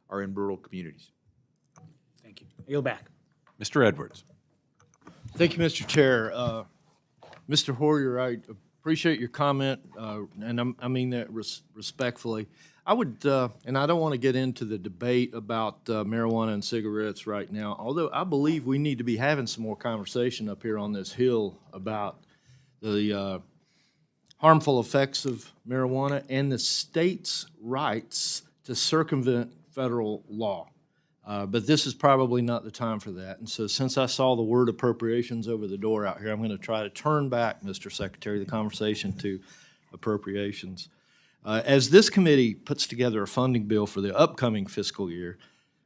are in rural communities. Thank you. I yield back. Mr. Edwards. Thank you, Mr. Chair. Mr. Hoyer, I appreciate your comment, and I mean that respectfully. I would, and I don't want to get into the debate about marijuana and cigarettes right now, although I believe we need to be having some more conversation up here on this hill about the harmful effects of marijuana and the state's rights to circumvent federal law. But this is probably not the time for that. And so since I saw the word appropriations over the door out here, I'm going to try to turn back, Mr. Secretary, the conversation to appropriations. As this committee puts together a funding bill for the upcoming fiscal year,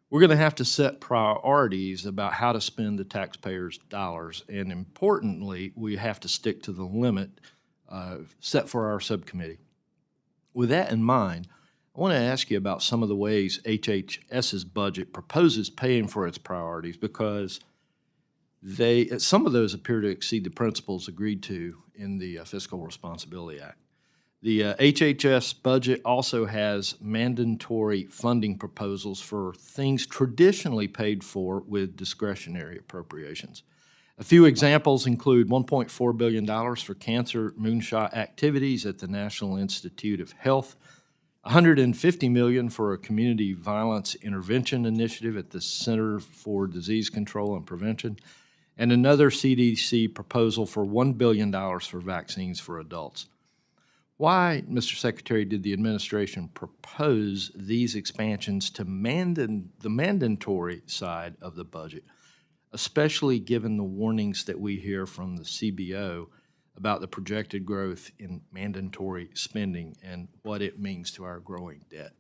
we're going to have to set priorities about how to spend the taxpayers' dollars. And importantly, we have to stick to the limit set for our subcommittee. With that in mind, I want to ask you about some of the ways HHS's budget proposes paying for its priorities, because some of those appear to exceed the principles agreed to in the Fiscal Responsibility Act. The HHS budget also has mandatory funding proposals for things traditionally paid for with discretionary appropriations. A few examples include $1.4 billion for cancer moonshot activities at the National Institute of Health, $150 million for a community violence intervention initiative at the Center for Disease Control and Prevention, and another CDC proposal for $1 billion for vaccines for adults. Why, Mr. Secretary, did the administration propose these expansions to the mandatory side of the budget, especially given the warnings that we hear from the CBO about the projected growth in mandatory spending and what it means to our growing debt?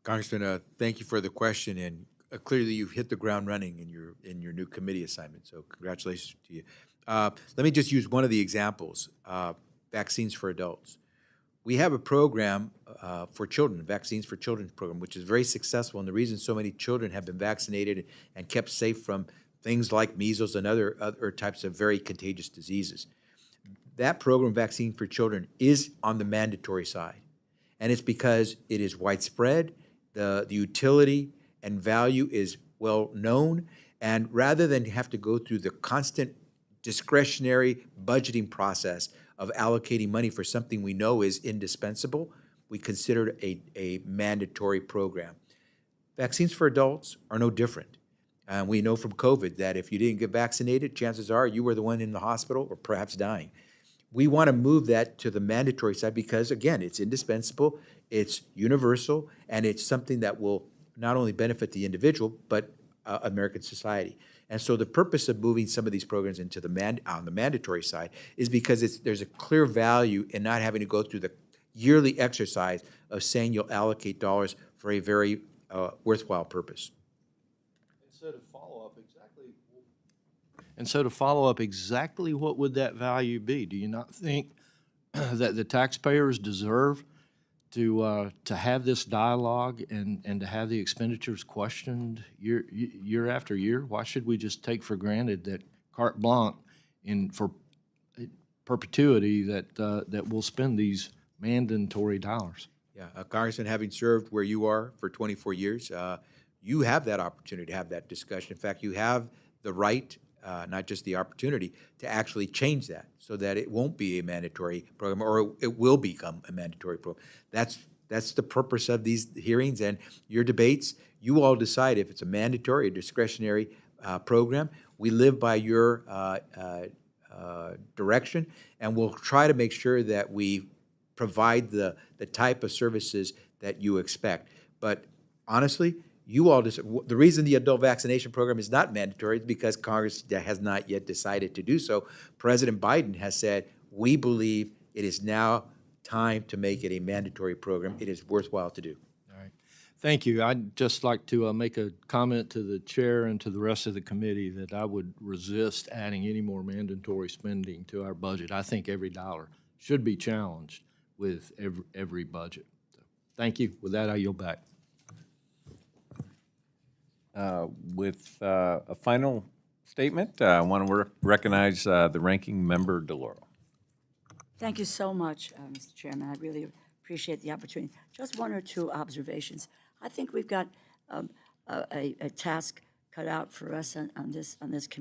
Congressman, thank you for the question, and clearly you've hit the ground running in your new committee assignment, so congratulations to you. Let me just use one of the examples, vaccines for adults. We have a program for children, Vaccines for Children program, which is very successful, and the reason so many children have been vaccinated and kept safe from things like measles and other types of very contagious diseases. That program, Vaccine for Children, is on the mandatory side, and it's because it is widespread, the utility and value is well known, and rather than have to go through the constant discretionary budgeting process of allocating money for something we know is indispensable, we considered a mandatory program. Vaccines for adults are no different. We know from COVID that if you didn't get vaccinated, chances are you were the one in the hospital or perhaps dying. We want to move that to the mandatory side because, again, it's indispensable, it's universal, and it's something that will not only benefit the individual, but American society. And so the purpose of moving some of these programs into on the mandatory side is because there's a clear value in not having to go through the yearly exercise of saying you'll allocate dollars for a very worthwhile purpose. And so to follow up exactly what would that value be? Do you not think that the taxpayers deserve to have this dialogue and to have the expenditures questioned year after year? Why should we just take for granted that carte blanche for perpetuity that we'll spend these mandatory dollars? Yeah, Congressman, having served where you are for 24 years, you have that opportunity to have that discussion. In fact, you have the right, not just the opportunity, to actually change that so that it won't be a mandatory program, or it will become a mandatory program. That's the purpose of these hearings and your debates. You all decide if it's a mandatory or discretionary program. We live by your direction, and we'll try to make sure that we provide the type of services that you expect. But honestly, you all the reason the adult vaccination program is not mandatory is because Congress has not yet decided to do so. President Biden has said, we believe it is now time to make it a mandatory program. It is worthwhile to do. All right. Thank you. I'd just like to make a comment to the chair and to the rest of the committee that I would resist adding any more mandatory spending to our budget. I think every dollar should be challenged with every budget. So, thank you. With that, I yield back. With a final statement, I want to recognize the ranking member, DeLauro. Thank you so much, Mr. Chairman. I really appreciate the opportunity. Just one or two observations. I think we've got a task cut out for us on this